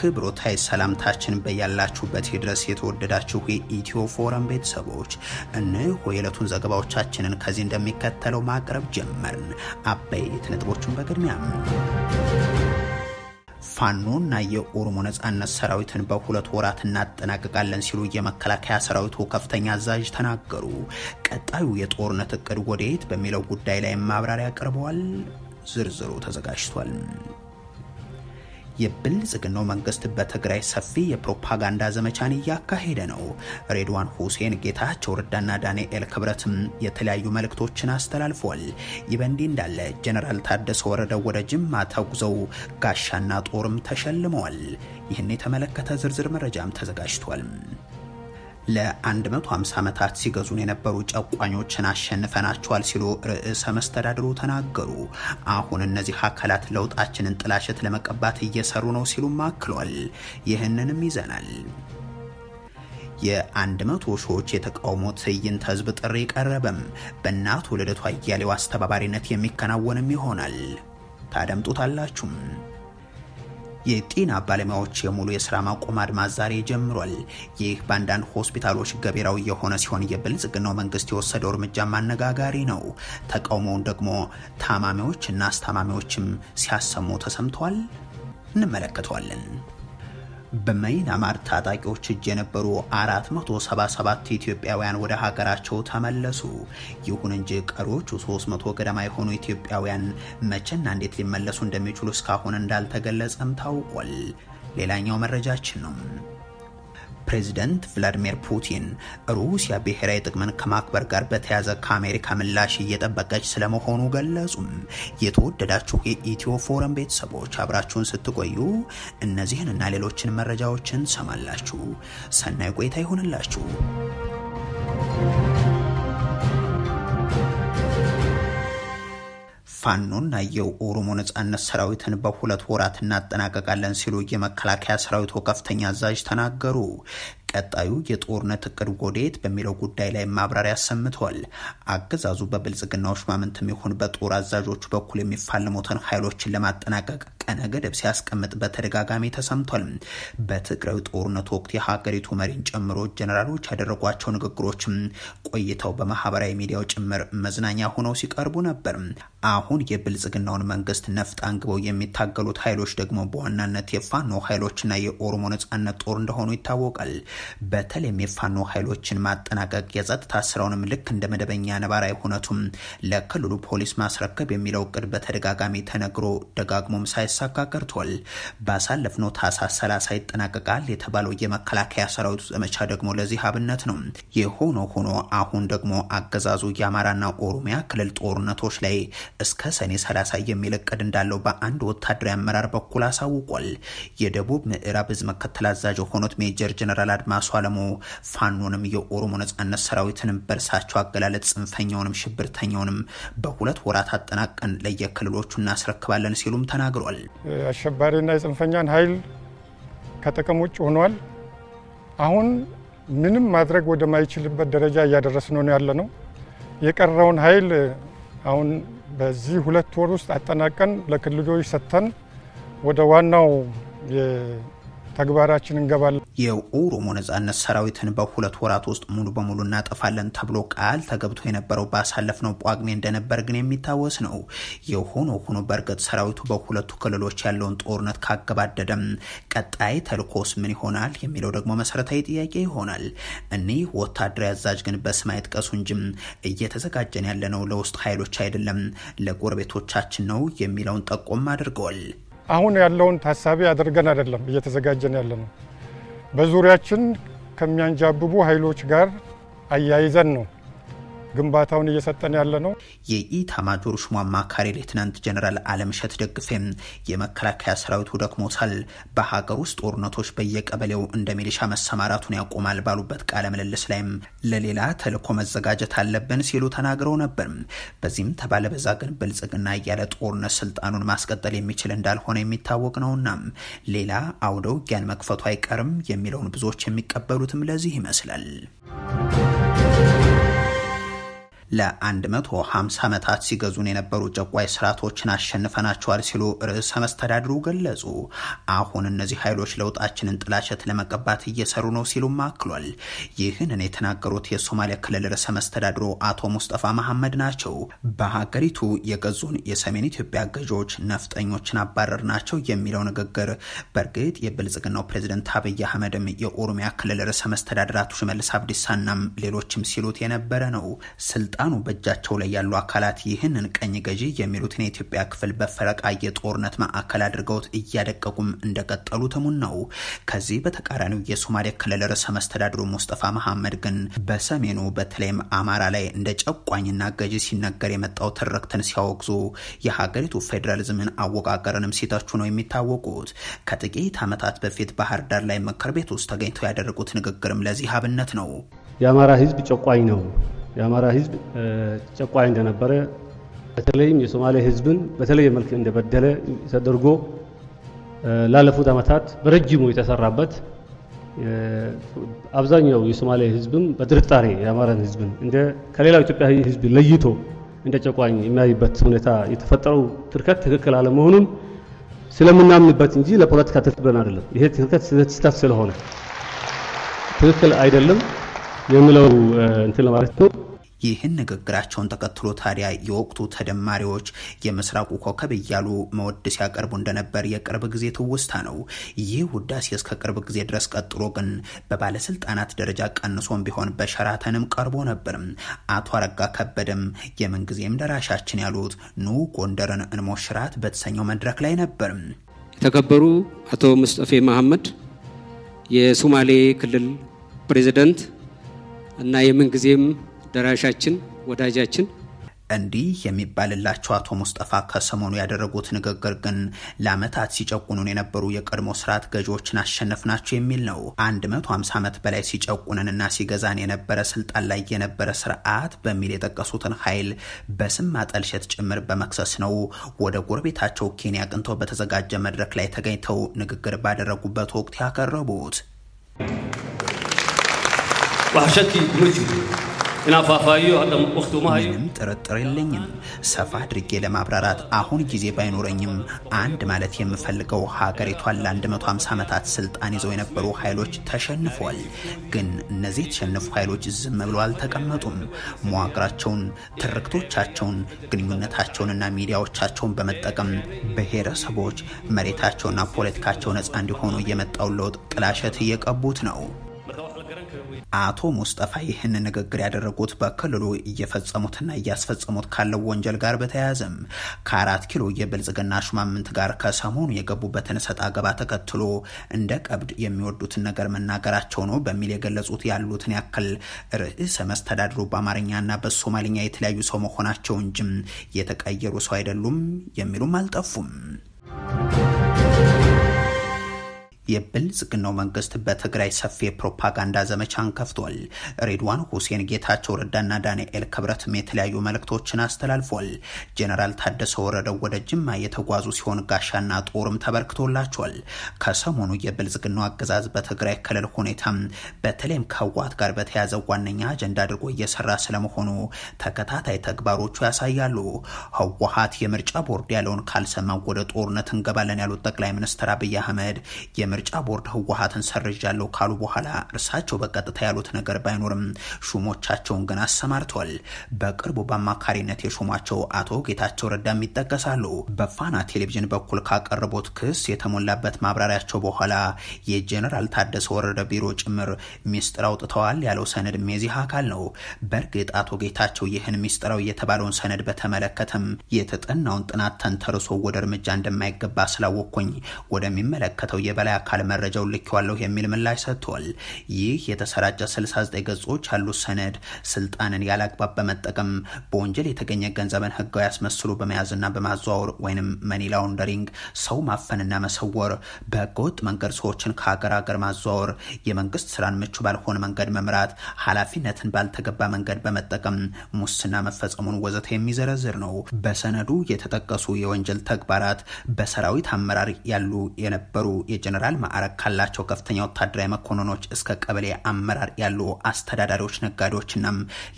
አክብሮታይ ሰላምታችን በያላችሁበት ድረስ የተወደዳችሁ የኢትዮ ፎረም ቤተሰቦች እነሆ የዕለቱን ዘገባዎቻችንን ከዚህ እንደሚከተለው ማቅረብ ጀመርን። አበይት ነጥቦቹን በቅድሚያ ፋኖና የኦሮሞ ነጻነት ሰራዊትን በሁለት ወራት እናጠናቅቃለን ሲሉ የመከላከያ ሰራዊቱ ከፍተኛ አዛዥ ተናገሩ። ቀጣዩ የጦርነት እቅድ ወዴት በሚለው ጉዳይ ላይ ማብራሪያ አቅርበዋል። ዝርዝሩ ተዘጋጅቷል። የብልጽግናው መንግስት በትግራይ ሰፊ የፕሮፓጋንዳ ዘመቻን እያካሄደ ነው። ሬድዋን ሁሴን፣ ጌታቸው ረዳና ዳንኤል ክብረትም የተለያዩ መልእክቶችን አስተላልፈዋል። ይህ በእንዲህ እንዳለ ጀነራል ታደሰ ወረደ ወደ ጅማ ተጉዘው ጋሻና ጦርም ተሸልመዋል። ይህን የተመለከተ ዝርዝር መረጃም ተዘጋጅቷል። ለ150 ዓመታት ሲገዙን የነበሩ ጨቋኞችን አሸንፈናቸዋል ሲሉ ርዕሰ መስተዳድሩ ተናገሩ። አሁን እነዚህ አካላት ለውጣችንን ጥላሸት ለመቀባት እየሰሩ ነው ሲሉ አክለዋል። ይህንንም ይዘናል። የ100 ሺዎች የተቃውሞ ትዕይንተ ህዝብ ጥሪ ቀረበም። በእናቱ ልደቱ አያሌው አስተባባሪነት የሚከናወንም ይሆናል። ታደምጡታላችሁ። የጤና ባለሙያዎች የሙሉ የሥራ ማቆም አድማ ዛሬ ጀምሯል። ይህ በአንዳንድ ሆስፒታሎች ገቢራዊ የሆነ ሲሆን የብልጽግናው መንግስት የወሰደው እርምጃ አነጋጋሪ ነው። ተቃውሞውን ደግሞ ታማሚዎችና አስታማሚዎችም ሲያሰሙ ተሰምቷል። እንመለከተዋለን። በማይናማር ታጣቂዎች እጅ የነበሩ 477 ኢትዮጵያውያን ወደ ሀገራቸው ተመለሱ። ይሁን እንጂ ቀሪዎቹ 300 ገደማ የሆኑ ኢትዮጵያውያን መቼና እንዴት ሊመለሱ እንደሚችሉ እስካሁን እንዳልተገለጸም ታውቋል። ሌላኛው መረጃችን ነው። ፕሬዚደንት ቭላዲሚር ፑቲን ሩሲያ ብሔራዊ ጥቅምን ከማክበር ጋር በተያያዘ ከአሜሪካ ምላሽ እየጠበቀች ስለመሆኑ ገለጹ። የተወደዳችሁ የኢትዮ ፎረም ቤተሰቦች አብራችሁን ስትቆዩ እነዚህንና ሌሎችን መረጃዎችን ሰማላችሁ። ሰናይ ቆይታ ይሁንላችሁ። ፋኖና የኦሮሞ ነጻነት ሰራዊትን በሁለት ወራት እናጠናቀቃለን ሲሉ የመከላከያ ሰራዊቱ ከፍተኛ አዛዥ ተናገሩ። ቀጣዩ የጦርነት እቅድ ወዴት በሚለው ጉዳይ ላይ ማብራሪያ ሰምቷል። አገዛዙ በብልጽግናዎች ማመንተም ይሁን በጦር አዛዦቹ በኩል የሚፋለሙትን ኃይሎችን ለማጠናቀቅ ቀነ ገደብ ሲያስቀምጥ በተደጋጋሚ ተሰምቷል። በትግራይ ጦርነት ወቅት የሀገሪቱ መሪን ጨምሮ ጀነራሎች ያደረጓቸው ንግግሮችም ቆይተው በማህበራዊ ሚዲያው ጭምር መዝናኛ ሆነው ሲቀርቡ ነበር። አሁን የብልጽግናውን መንግስት ነፍጥ አንግበው የሚታገሉት ኃይሎች ደግሞ በዋናነት የፋኖ ኃይሎችና የኦሮሞ ነጻነት ጦር እንደሆኑ ይታወቃል። በተለይም የፋኖ ኃይሎችን ማጠናቀቅ የጸጥታ ስራውንም ልክ እንደ መደበኛ ነባራዊ ሁነቱም ለክልሉ ፖሊስ ማስረከብ የሚለው እቅድ በተደጋጋሚ ተነግሮ ደጋግሞም ሳይሳካ ቀርቷል። ባሳለፍነው ታህሳስ 30 ይጠናቀቃል የተባለው የመከላከያ ሰራዊቱ ዘመቻ ደግሞ ለዚህ አብነት ነው። ሆኖ አሁን ደግሞ አገዛዙ የአማራና ኦሮሚያ ክልል ጦርነቶች ላይ እስከ ሰኔ 30 የሚል እቅድ እንዳለው በአንድ ወታደራዊ አመራር በኩል አሳውቋል። የደቡብ ምዕራብ ዕዝ ምክትል አዛዥ የሆኑት ሜጀር ጀነራል አድማሱ አለሙ ፋኖንም የኦሮሞ ነጻነት ሰራዊትንም በርሳቸው አገላለጽ ጽንፈኛውንም ሽብርተኛውንም በሁለት ወራት አጠናቀን ለየክልሎቹ እናስረክባለን ሲሉም ተናግሯል። አሸባሪና የጽንፈኛን ኃይል ከጥቅም ውጭ ሆኗል። አሁን ምንም ማድረግ ወደማይችልበት ደረጃ እያደረስነው ነው ያለነው። የቀረውን ኃይል አሁን በዚህ ሁለት ወር ውስጥ አጠናቀን ለክልሎች ሰጥተን ወደ ዋናው ተግባራችን እንገባለን። የኦሮሞ ነጻነት ሰራዊትን በሁለት ወራት ውስጥ ሙሉ በሙሉ እናጠፋለን ተብሎ ቃል ተገብቶ የነበረው ባሳለፍነው ጳጉሜ እንደነበር ግን የሚታወስ ነው። የሆኖ በእርግጥ ሰራዊቱ በሁለቱ ክልሎች ያለውን ጦርነት ካገባደደም ቀጣይ ተልኮስ ምን ይሆናል የሚለው ደግሞ መሰረታዊ ጥያቄ ይሆናል። እኒህ ወታደራዊ አዛዥ ግን በስም አይጥቀሱ እንጂ እየተዘጋጀን ያለነው ለውስጥ ኃይሎች አይደለም ለጎረቤቶቻችን ነው የሚለውን ጠቆም አድርገዋል። አሁን ያለውን ታሳቢ አድርገን አይደለም እየተዘጋጀን ያለነው፣ በዙሪያችን ከሚያንጃብቡ ኃይሎች ጋር አያይዘን ነው ግንባታውን እየሰጠን ያለነው። የኢታማጆር ሹም አማካሪ ሌተናንት ጀነራል አለምሸት ደግፌም የመከላከያ ሰራዊቱ ደክሞታል፣ በሀገር ውስጥ ጦርነቶች በየቀበሌው እንደ ሚሊሻ መሰማራቱን ያቆማል ባሉበት ቃለ ምልልስ ላይም ለሌላ ተልዕኮ መዘጋጀት አለብን ሲሉ ተናግረው ነበር። በዚህም ተባለ በዛ ግን ብልጽግና ያለ ጦርነት ስልጣኑን ማስቀጠል የሚችል እንዳልሆነ የሚታወቅ ነውና ሌላ አውደ ውጊያን መክፈቱ አይቀርም የሚለውን ብዙዎች የሚቀበሉትም ለዚህ ይመስላል። ለ150 ዓመታት ሲገዙን የነበሩ ጨቋይ ስርዓቶችን አሸንፈናቸዋል ሲሉ ርዕሰ መስተዳድሩ ገለጹ። አሁን እነዚህ ኃይሎች ለውጣችንን ጥላሸት ለመቀባት እየሰሩ ነው ሲሉም አክሏል። ይህንን የተናገሩት የሶማሊያ ክልል ርዕሰ መስተዳድሩ አቶ ሙስጠፋ መሐመድ ናቸው። በሀገሪቱ የገዙን የሰሜን ኢትዮጵያ ገዢዎች ነፍጠኞችን አባረር ናቸው የሚለው ንግግር በእርግጥ የብልጽግናው ፕሬዝዳንት አብይ አህመድም የኦሮሚያ ክልል ርዕሰ መስተዳድር አቶ ሽመልስ አብዲሳናም ሌሎችም ሲሉት የነበረ ነው። ስልጣኑ በእጃቸው ላይ ያሉ አካላት ይህንን ቀኝ ገዢ የሚሉትን የኢትዮጵያ ክፍል በፈረቃ የጦርነት ማዕከል አድርገውት እያደቀቁም እንደቀጠሉ ተሙን ነው። ከዚህ በተቃራኒው የሶማሊያ ክልል ርዕሰ መስተዳድሩ ሙስጠፋ መሐመድ ግን በሰሜኑ በተለይም አማራ ላይ እንደ ጨቋኝና ገዢ ሲነገር የመጣው ትርክትን ሲያወግዙ የሀገሪቱ ፌዴራሊዝምን አወቃቀርንም ሲተቹ ነው የሚታወቁት። ከጥቂት ዓመታት በፊት ባህር ዳር ላይ ምክር ቤት ውስጥ ተገኝተው ያደረጉት ንግግርም ለዚህ አብነት ነው። የአማራ ህዝብ ጨቋኝ ነው፣ የአማራ ህዝብ ጨቋኝ እንደነበረ በተለይም የሶማሌ ህዝብን በተለየ መልክ እንደበደለ ተደርጎ ላለፉት ዓመታት በረጅሙ የተሰራበት አብዛኛው የሶማሌ ህዝብም በጥርጣሬ የአማራን ህዝብን እንደ ከሌላው ኢትዮጵያ ህዝብ ለይቶ እንደ ጨቋኝ የሚያይበት ሁኔታ የተፈጠረው ትርከት ትክክል አለመሆኑን ስለምናምንበት እንጂ ለፖለቲካ ተጥበን አይደለም። ይሄ ትርከት ስህተት ስለሆነ ትክክል አይደለም የሚለው እንትን ማለት ነው። ይህን ንግግራቸውን ተከትሎ ታዲያ የወቅቱ ተደማሪዎች የምስራቁ ኮከብ እያሉ መወደስ ያቀርቡ እንደነበር የቅርብ ጊዜ ትውስታ ነው። ይህ ውዳሴ እስከ ቅርብ ጊዜ ድረስ ቀጥሎ ግን በባለስልጣናት ደረጃ ቀንሶም ቢሆን በሸራተንም ቀርቦ ነበር። አቶ አረጋ ከበደም የምንጊዜም ደራሻችን ያሉት ኑ ጎንደርን እንሞሽራት በተሰኘው መድረክ ላይ ነበር። የተከበሩ አቶ ሙስጠፌ መሐመድ የሶማሌ ክልል ፕሬዝዳንት እና የምንጊዜም ደራሻችን ወዳጃችን እንዲህ የሚባልላቸው አቶ ሙስጠፋ ከሰሞኑ ያደረጉት ንግግር ግን ለዓመታት ሲጨቁኑን የነበሩ የቀድሞ ስርዓት ገዢዎችን አሸነፍናቸው የሚል ነው። 150 ዓመት በላይ ሲጨቁነንና ሲገዛን የነበረ ስልጣን ላይ የነበረ ስርዓት በሚል የጠቀሱትን ኃይል በስም ማጠልሸት ጭምር በመክሰስ ነው ወደ ጎረቤታቸው ኬንያ አቅንተው በተዘጋጀ መድረክ ላይ ተገኝተው ንግግር ባደረጉበት ወቅት ያቀረቡት። ምንም ጥርጥር የለኝም። ሰፋ አድርጌ ለማብራራት አሁን ጊዜ ባይኖረኝም አንድ ማለት የምፈልገው ሀገሪቷን ለ150 ዓመታት ስልጣን ይዘው የነበሩ ኃይሎች ተሸንፏል። ግን እነዚህ የተሸነፉ ኃይሎች ዝም ብለው አልተቀመጡም። መዋቅራቸውን፣ ትርክቶቻቸውን፣ ግንኙነታቸውንና ሚዲያዎቻቸውን በመጠቀም ብሔረሰቦች መሬታቸውና ፖለቲካቸው ነፃ እንዲሆኑ የመጣውን ለውጥ ጥላሸት እየቀቡት ነው። አቶ ሙስጠፋ ይህን ንግግር ያደረጉት በክልሉ እየፈጸሙትና እያስፈጸሙት ካለው ወንጀል ጋር በተያያዘም ከ4 ኪሎ የብልጽግና ሹማምንት ጋር ከሰሞኑ የገቡበትን ሰጣ ገባ ተከትሎ እንደ ቀብድ የሚወዱትን ነገር መናገራቸው ነው በሚል የገለጹት ያሉትን ያክል ርዕሰ መስተዳድሩ በአማርኛና በሶማሊኛ የተለያዩ ሰው መሆናቸው እንጂ የተቀየሩ ሰው አይደሉም የሚሉም አልጠፉም። የብልጽግናው መንግስት በትግራይ ሰፊ ፕሮፓጋንዳ ዘመቻን ከፍቷል። ሬድዋን ሁሴን፣ ጌታቸው ረዳና ዳንኤል ክብረትም የተለያዩ መልእክቶችን አስተላልፏል። ጄኔራል ታደሰ ወረደ ወደ ጅማ የተጓዙ ሲሆን ጋሻና ጦርም ተበርክቶላቸዋል። ከሰሞኑ የብልጽግናው አገዛዝ በትግራይ ክልል ሁኔታም በተለይም ከህወሓት ጋር በተያያዘ ዋነኛ አጀንዳ አድርጎ እየሰራ ስለመሆኑ ተከታታይ ተግባሮቹ ያሳያሉ። ህወሓት የምርጫ ቦርድ ያለውን ካልሰማ ወደ ጦርነት እንገባለን ያሉት ጠቅላይ ሚኒስትር አብይ አህመድ ምርጫ ቦርድ ህወሓትን ሰርጃለሁ ካሉ በኋላ እርሳቸው በቀጥታ ያሉት ነገር ባይኖርም ሹሞቻቸውን ግን አሰማርተዋል። በቅርቡ በአማካሪነት የሹሟቸው አቶ ጌታቸው ረዳም ይጠቀሳሉ። በፋና ቴሌቪዥን በኩል ካቀረቡት ክስ የተሞላበት ማብራሪያቸው በኋላ የጄኔራል ታደሰ ወረደ ቢሮ ጭምር ሚስጥር አውጥተዋል ያለው ሰነድ የዚህ አካል ነው። በእርግጥ አቶ ጌታቸው ይህን ሚስጥራዊ የተባለውን ሰነድ በተመለከተም የተጠናውን ጥናት ተንተርሶ ወደ እርምጃ እንደማይገባ ስላወቅኩኝ ወደሚመለከተው የበላይ አካል መረጃው ልኬዋለሁ የሚል ምላሽ ሰጥቷል። ይህ የተሰራጨ 69 ገጾች ያሉት ሰነድ ስልጣንን ያላግባብ በመጠቀም በወንጀል የተገኘ ገንዘብን ህጋዊ ያስመስሉ በመያዝና በማዘዋወር ወይንም መኒ ላውንደሪንግ፣ ሰው ማፈንና መሰወር፣ በህገወጥ መንገድ ሰዎችን ከሀገር ሀገር ማዘዋወር፣ የመንግስት ስራን ምቹ ባልሆነ መንገድ መምራት፣ ኃላፊነትን ባልተገባ መንገድ በመጠቀም ሙስና መፈጸሙን ወዘተ የሚዘረዝር ነው። በሰነዱ የተጠቀሱ የወንጀል ተግባራት በሰራዊት አመራር ያሉ የነበሩ የጀነራል የጀነራል ማዕረግ ካላቸው ከፍተኛ ወታደራዊ መኮንኖች እስከ ቀበሌ አመራር ያሉ አስተዳዳሪዎች፣ ነጋዴዎችና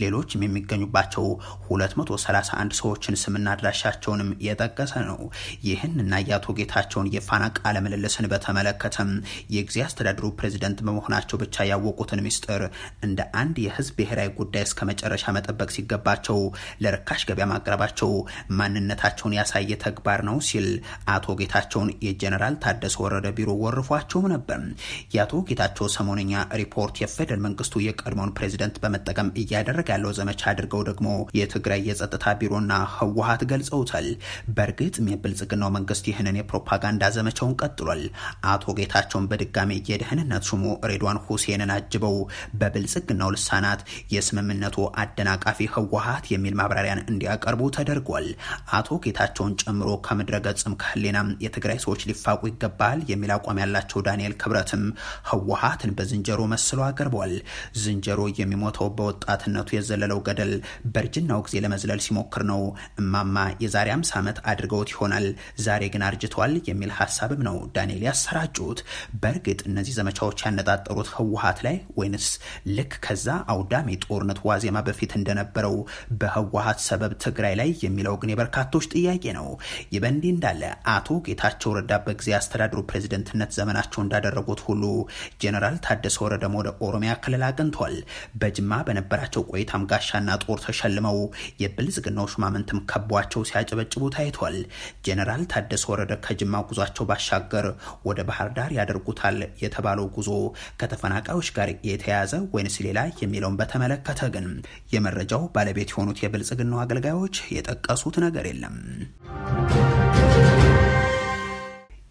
ሌሎችም የሚገኙባቸው 231 ሰዎችን ስምና አድራሻቸውንም የጠቀሰ ነው። ይህንና የአቶ ጌታቸውን የፋና ቃለ ምልልስን በተመለከተም የጊዜ አስተዳደሩ ፕሬዝዳንት በመሆናቸው ብቻ ያወቁትን ሚስጥር እንደ አንድ የህዝብ ብሔራዊ ጉዳይ እስከ መጨረሻ መጠበቅ ሲገባቸው ለርካሽ ገበያ ማቅረባቸው ማንነታቸውን ያሳየ ተግባር ነው ሲል አቶ ጌታቸውን የጀነራል ታደሰ ወረደ ቢሮ ወርፏቸው ነበር። የአቶ ጌታቸው ሰሞነኛ ሪፖርት የፌደራል መንግስቱ የቀድሞውን ፕሬዝዳንት በመጠቀም እያደረገ ያለው ዘመቻ አድርገው ደግሞ የትግራይ የጸጥታ ቢሮና ህወሓት ገልጸውታል። በእርግጥም የብልጽግናው መንግስት ይህንን የፕሮፓጋንዳ ዘመቻውን ቀጥሏል። አቶ ጌታቸውን በድጋሚ የደህንነት ሹሙ ሬድዋን ሁሴንን አጅበው በብልጽግናው ልሳናት የስምምነቱ አደናቃፊ ህወሓት የሚል ማብራሪያን እንዲያቀርቡ ተደርጓል። አቶ ጌታቸውን ጨምሮ ከምድረ ገጽም ከህሊናም የትግራይ ሰዎች ሊፋቁ ይገባል የሚል አቋም ያላቸው ዳንኤል ክብረትም ህወሓትን በዝንጀሮ መስሎ አቀርቧል። ዝንጀሮ የሚሞተው በወጣትነቱ የዘለለው ገደል በእርጅናው ጊዜ ለመዝለል ሲሞክር ነው። እማማ የዛሬ 50 ዓመት አድርገውት ይሆናል፣ ዛሬ ግን አርጅቷል የሚል ሐሳብም ነው ዳንኤል ያሰራጩት። በእርግጥ እነዚህ ዘመቻዎች ያነጣጠሩት ህወሓት ላይ ወይንስ ልክ ከዛ አውዳሚ ጦርነት ዋዜማ በፊት እንደነበረው በህወሓት ሰበብ ትግራይ ላይ የሚለው ግን የበርካቶች ጥያቄ ነው። ይበንዲ እንዳለ አቶ ጌታቸው ረዳ በጊዜ አስተዳደሩ ፕሬዝዳንትነት ዘመናቸው እንዳደረጉት ሁሉ ጀነራል ታደሰ ወረደም ወደ ኦሮሚያ ክልል አቅንቷል። በጅማ በነበራቸው ቆይታም ጋሻና ጦር ተሸልመው የብልጽግናው ሹማምንትም ከቧቸው ሲያጨበጭቡ ታይቷል። ጀነራል ታደሰ ወረደ ከጅማ ጉዟቸው ባሻገር ወደ ባህር ዳር ያደርጉታል የተባለው ጉዞ ከተፈናቃዮች ጋር የተያያዘ ወይንስ ሌላ የሚለውን በተመለከተ ግን የመረጃው ባለቤት የሆኑት የብልጽግናው አገልጋዮች የጠቀሱት ነገር የለም።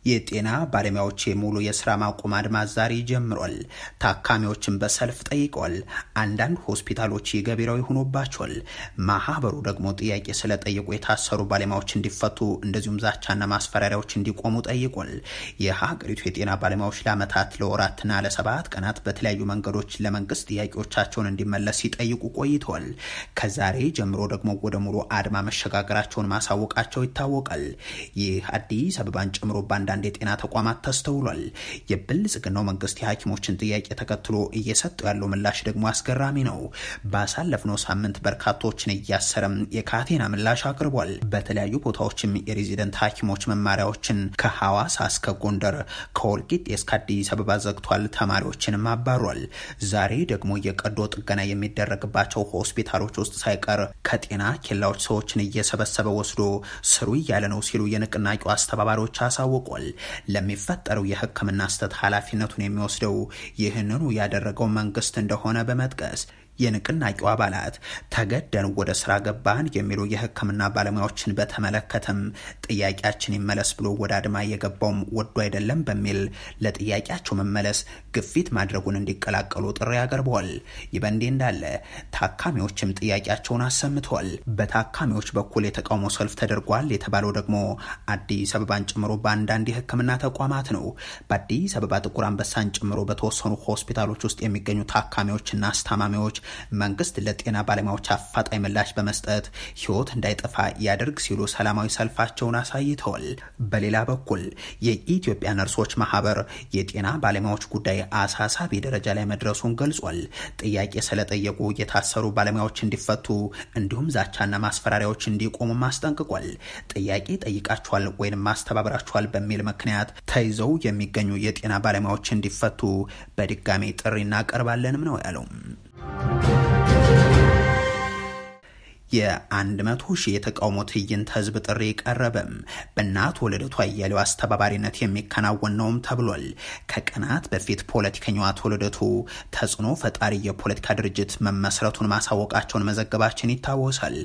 የጤና ባለሙያዎች ሙሉ የስራ ማቆም አድማ ዛሬ ጀምሯል። ታካሚዎችን በሰልፍ ጠይቀዋል። አንዳንድ ሆስፒታሎች ገቢራዊ ሆኖባቸዋል። ማህበሩ ደግሞ ጥያቄ ስለጠየቁ የታሰሩ ባለሙያዎች እንዲፈቱ እንደዚሁም ዛቻና ማስፈራሪያዎች እንዲቆሙ ጠይቋል። የሀገሪቱ የጤና ባለሙያዎች ለዓመታት ለወራትና ለ7 ቀናት በተለያዩ መንገዶች ለመንግስት ጥያቄዎቻቸውን እንዲመለስ ሲጠይቁ ቆይተዋል። ከዛሬ ጀምሮ ደግሞ ወደ ሙሉ አድማ መሸጋገራቸውን ማሳወቃቸው ይታወቃል። ይህ አዲስ አበባን ጨምሮ ባንዳ የጤና ተቋማት ተስተውሏል። የብልጽግናው መንግስት የሐኪሞችን ጥያቄ ተከትሎ እየሰጠው ያለው ምላሽ ደግሞ አስገራሚ ነው። ባሳለፍነው ሳምንት በርካቶችን እያሰረም የካቴና ምላሽ አቅርቧል። በተለያዩ ቦታዎችም የሬዚደንት ሐኪሞች መማሪያዎችን ከሐዋሳ እስከ ጎንደር ከወልቂጤ እስከ አዲስ አበባ ዘግቷል። ተማሪዎችንም አባሯል። ዛሬ ደግሞ የቀዶ ጥገና የሚደረግባቸው ሆስፒታሎች ውስጥ ሳይቀር ከጤና ኬላዎች ሰዎችን እየሰበሰበ ወስዶ ስሩ እያለ ነው ሲሉ የንቅናቄው አስተባባሪዎች አሳውቋል። ለሚፈጠረው የሕክምና ስህተት ኃላፊነቱን የሚወስደው ይህንኑ ያደረገው መንግስት እንደሆነ በመጥቀስ የንቅናቄው አባላት ተገደን ወደ ስራ ገባን የሚሉ የሕክምና ባለሙያዎችን በተመለከተም ጥያቄያችን ይመለስ ብሎ ወደ አድማ የገባውም ወዶ አይደለም በሚል ለጥያቄያቸው መመለስ ግፊት ማድረጉን እንዲቀላቀሉ ጥሪ ያቀርበዋል። ይበንዲ እንዳለ ታካሚዎችም ጥያቄያቸውን አሰምተዋል። በታካሚዎች በኩል የተቃውሞ ሰልፍ ተደርጓል የተባለው ደግሞ አዲስ አበባን ጨምሮ በአንዳንድ የሕክምና ተቋማት ነው። በአዲስ አበባ ጥቁር አንበሳን ጨምሮ በተወሰኑ ሆስፒታሎች ውስጥ የሚገኙ ታካሚዎችና አስታማሚዎች መንግስት ለጤና ባለሙያዎች አፋጣኝ ምላሽ በመስጠት ህይወት እንዳይጠፋ ያደርግ ሲሉ ሰላማዊ ሰልፋቸውን አሳይተዋል። በሌላ በኩል የኢትዮጵያ ነርሶች ማህበር የጤና ባለሙያዎች ጉዳይ አሳሳቢ ደረጃ ላይ መድረሱን ገልጿል። ጥያቄ ስለጠየቁ የታሰሩ ባለሙያዎች እንዲፈቱ እንዲሁም ዛቻና ማስፈራሪያዎች እንዲቆሙ ማስጠንቅቋል። ጥያቄ ጠይቃቸዋል ወይም ማስተባበራቸዋል በሚል ምክንያት ተይዘው የሚገኙ የጤና ባለሙያዎች እንዲፈቱ በድጋሚ ጥሪ እናቀርባለንም ነው ያለው። የ100,000 የተቃውሞ ትዕይንት ህዝብ ጥሪ ቀረበም። በእናት ወልደቷ አያሌው አስተባባሪነት የሚከናወን ነውም ተብሏል። ከቀናት በፊት ፖለቲከኛው አቶ ልደቱ ተጽዕኖ ፈጣሪ የፖለቲካ ድርጅት መመስረቱን ማሳወቃቸውን መዘገባችን ይታወሳል።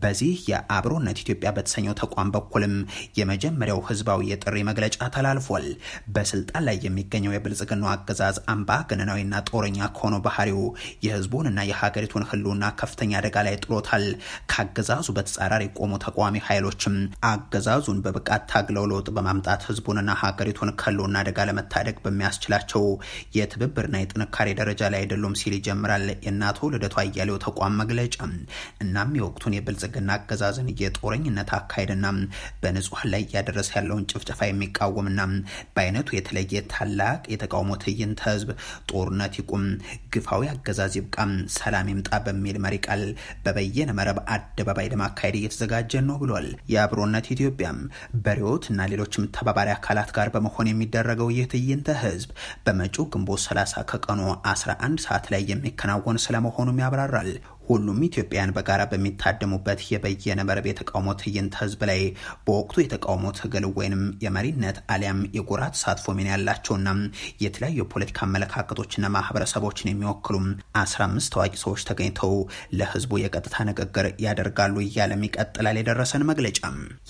በዚህ የአብሮነት ኢትዮጵያ በተሰኘው ተቋም በኩልም የመጀመሪያው ህዝባዊ የጥሪ መግለጫ ተላልፏል። በስልጣን ላይ የሚገኘው የብልጽግናው አገዛዝ አምባገነናዊና ጦረኛ ከሆነው ባህሪው የህዝቡንና የሀገሪቱን ህልውና ከፍተኛ አደጋ ላይ ጥሎታል። ካገዛዙ በተጻራሪ ቆሙ ተቋሚ ኃይሎችም አገዛዙን በብቃት ታግለው ለውጥ በማምጣት ህዝቡንና ሀገሪቱን ከሎና አደጋ ለመታደግ በሚያስችላቸው የትብብርና የጥንካሬ ደረጃ ላይ አይደሉም ሲል ይጀምራል የእናቶ ልደቱ አያሌው ተቋም መግለጫ። እናም የወቅቱን የብልጽግና አገዛዝን የጦረኝነት አካሄድና በንጹሃን ላይ ያደረሰ ያለውን ጭፍጨፋ የሚቃወምና በአይነቱ የተለየ ታላቅ የተቃውሞ ትዕይንተ ህዝብ ጦርነት ይቁም፣ ግፋዊ አገዛዝ ይብቃ፣ ሰላም ይምጣ በሚል መሪ ቃል በበየነ መረብ አደባባይ ለማካሄድ እየተዘጋጀ ነው ብሏል። የአብሮነት ኢትዮጵያም በሪዮት እና ሌሎችም ተባባሪ አካላት ጋር በመሆን የሚደረገው ይህ ትዕይንተ ህዝብ በመጪው ግንቦት 30 ከቀኑ 11 ሰዓት ላይ የሚከናወን ስለመሆኑም ያብራራል። ሁሉም ኢትዮጵያን በጋራ በሚታደሙበት የበየነ መረብ የተቃውሞ ትዕይንተ ህዝብ ላይ በወቅቱ የተቃውሞ ትግል ወይንም የመሪነት አሊያም የጎራ ተሳትፎ ሚና ያላቸውና የተለያዩ የፖለቲካ አመለካከቶችና ማህበረሰቦችን የሚወክሉ 15 ታዋቂ ሰዎች ተገኝተው ለህዝቡ የቀጥታ ንግግር ያደርጋሉ እያለም ይቀጥላል የደረሰን መግለጫ።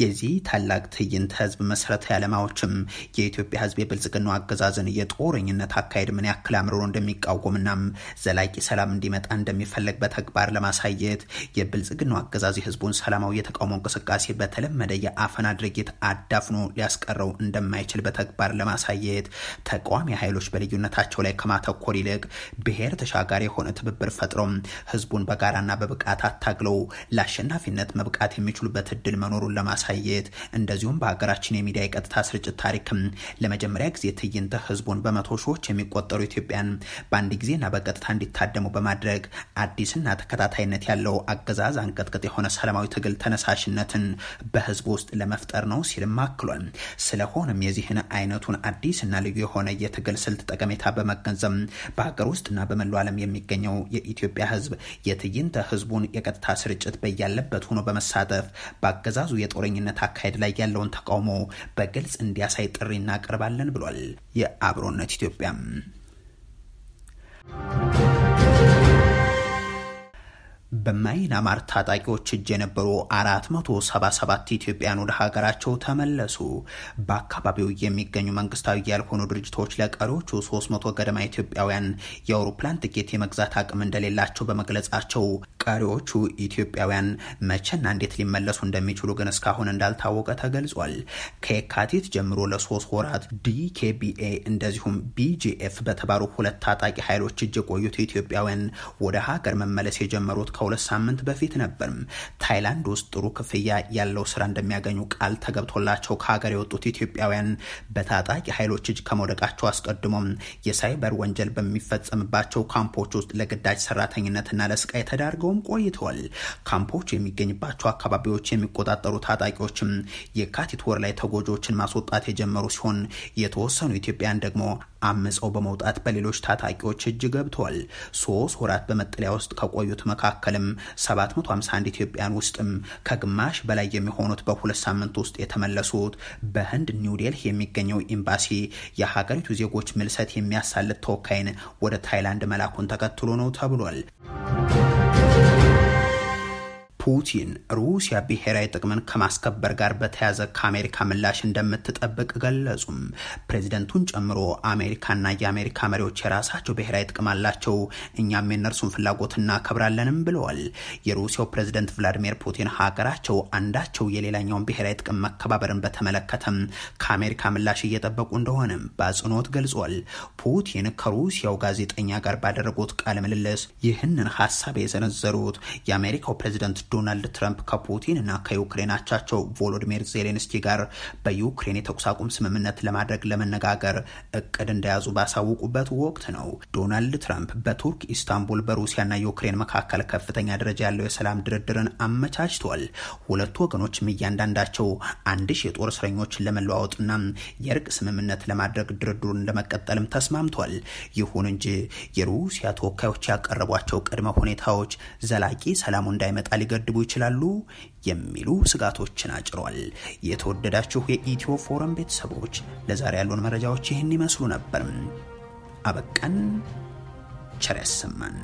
የዚህ ታላቅ ትዕይንተ ህዝብ መሰረታዊ ዓላማዎችም የኢትዮጵያ ህዝብ የብልጽግናው አገዛዝን የጦረኝነት አካሄድ ምን ያክል አምርሮ እንደሚቃወምና ዘላቂ ሰላም እንዲመጣ እንደሚፈልግ በተግባር ለማሳየት የብልጽግናው አገዛዝ ህዝቡን ሰላማዊ የተቃውሞ እንቅስቃሴ በተለመደ የአፈና ድርጊት አዳፍኖ ሊያስቀረው እንደማይችል በተግባር ለማሳየት ተቃዋሚ ኃይሎች በልዩነታቸው ላይ ከማተኮር ይልቅ ብሔር ተሻጋሪ የሆነ ትብብር ፈጥረው ህዝቡን በጋራና በብቃት አታግለው ለአሸናፊነት መብቃት የሚችሉበት እድል መኖሩን ለማሳየት እንደዚሁም በሀገራችን የሚዲያ የቀጥታ ስርጭት ታሪክም ለመጀመሪያ ጊዜ ትዕይንተ ህዝቡን በመቶ ሺዎች የሚቆጠሩ ኢትዮጵያን በአንድ ጊዜና በቀጥታ እንዲታደሙ በማድረግ አዲስና ተከታታይነት ያለው አገዛዝ አንቀጥቅጥ የሆነ ሰላማዊ ትግል ተነሳሽነትን በህዝቡ ውስጥ ለመፍጠር ነው ሲልም አክሏል። ስለሆነም የዚህን አይነቱን አዲስና ልዩ የሆነ የትግል ስልት ጠቀሜታ በመገንዘብ በሀገር ውስጥና በመላው ዓለም የሚገኘው የኢትዮጵያ ህዝብ የትዕይንተ ህዝቡን የቀጥታ ስርጭት በያለበት ሆኖ በመሳተፍ በአገዛዙ የጦረኝነት አካሄድ ላይ ያለውን ተቃውሞ በግልጽ እንዲያሳይ ጥሪ እናቀርባለን ብሏል። የአብሮነት ኢትዮጵያ በማይናማር ታጣቂዎች እጅ የነበሩ 477 ኢትዮጵያን ወደ ሀገራቸው ተመለሱ። በአካባቢው የሚገኙ መንግስታዊ ያልሆኑ ድርጅቶች ለቀሪዎቹ 300 ገደማ ኢትዮጵያውያን የአውሮፕላን ትኬት የመግዛት አቅም እንደሌላቸው በመግለጻቸው ቀሪዎቹ ኢትዮጵያውያን መቼና እንዴት ሊመለሱ እንደሚችሉ ግን እስካሁን እንዳልታወቀ ተገልጿል። ከየካቲት ጀምሮ ለ3 ወራት ዲኬቢኤ እንደዚሁም ቢጂኤፍ በተባሉ ሁለት ታጣቂ ኃይሎች እጅ የቆዩት ኢትዮጵያውያን ወደ ሀገር መመለስ የጀመሩት ከሁለት ሳምንት በፊት ነበር። ታይላንድ ውስጥ ጥሩ ክፍያ ያለው ስራ እንደሚያገኙ ቃል ተገብቶላቸው ከሀገር የወጡት ኢትዮጵያውያን በታጣቂ ኃይሎች እጅ ከመውደቃቸው አስቀድሞ የሳይበር ወንጀል በሚፈጸምባቸው ካምፖች ውስጥ ለግዳጅ ሰራተኝነትና ለስቃይ ተዳርገውም ቆይተዋል። ካምፖች የሚገኝባቸው አካባቢዎች የሚቆጣጠሩ ታጣቂዎችም የካቲት ወር ላይ ተጎጆችን ማስወጣት የጀመሩ ሲሆን የተወሰኑ ኢትዮጵያን ደግሞ አመፀው በመውጣት በሌሎች ታጣቂዎች እጅ ገብተዋል። 3 ወራት በመጠለያ ውስጥ ከቆዩት መካከልም 751 ኢትዮጵያን ውስጥም ከግማሽ በላይ የሚሆኑት በሁለት ሳምንት ውስጥ የተመለሱት በህንድ ኒው ዴልሂ የሚገኘው ኤምባሲ የሀገሪቱ ዜጎች ምልሰት የሚያሳልጥ ተወካይን ወደ ታይላንድ መላኩን ተከትሎ ነው ተብሏል። ፑቲን ሩሲያ ብሔራዊ ጥቅምን ከማስከበር ጋር በተያያዘ ከአሜሪካ ምላሽ እንደምትጠብቅ ገለጹም። ፕሬዚደንቱን ጨምሮ አሜሪካና የአሜሪካ መሪዎች የራሳቸው ብሔራዊ ጥቅም አላቸው፣ እኛም የነርሱን ፍላጎት እናከብራለንም ብለዋል። የሩሲያው ፕሬዚደንት ቭላዲሚር ፑቲን ሀገራቸው አንዳቸው የሌላኛውን ብሔራዊ ጥቅም መከባበርን በተመለከተም ከአሜሪካ ምላሽ እየጠበቁ እንደሆነም በአጽንኦት ገልጿል። ፑቲን ከሩሲያው ጋዜጠኛ ጋር ባደረጉት ቃለ ምልልስ ይህንን ሀሳብ የሰነዘሩት የአሜሪካው ፕሬዚደንት ዶናልድ ትራምፕ ከፑቲን እና ከዩክሬን አቻቸው ቮሎዲሚር ዜሌንስኪ ጋር በዩክሬን የተኩስ አቁም ስምምነት ለማድረግ ለመነጋገር እቅድ እንደያዙ ባሳወቁበት ወቅት ነው። ዶናልድ ትራምፕ በቱርክ ኢስታንቡል በሩሲያና ዩክሬን መካከል ከፍተኛ ደረጃ ያለው የሰላም ድርድርን አመቻችተዋል። ሁለቱ ወገኖችም እያንዳንዳቸው 1000 የጦር እስረኞችን ለመለዋወጥና የእርቅ ስምምነት ለማድረግ ድርድሩን ለመቀጠልም ተስማምቷል። ይሁን እንጂ የሩሲያ ተወካዮች ያቀረቧቸው ቅድመ ሁኔታዎች ዘላቂ ሰላሙ እንዳይመጣ ሊገድቡ ይችላሉ የሚሉ ስጋቶችን አጭሯል። የተወደዳችሁ የኢትዮ ፎረም ቤተሰቦች ለዛሬ ያሉን መረጃዎች ይህን ይመስሉ ነበር። አበቃን። ቸር ያሰማን።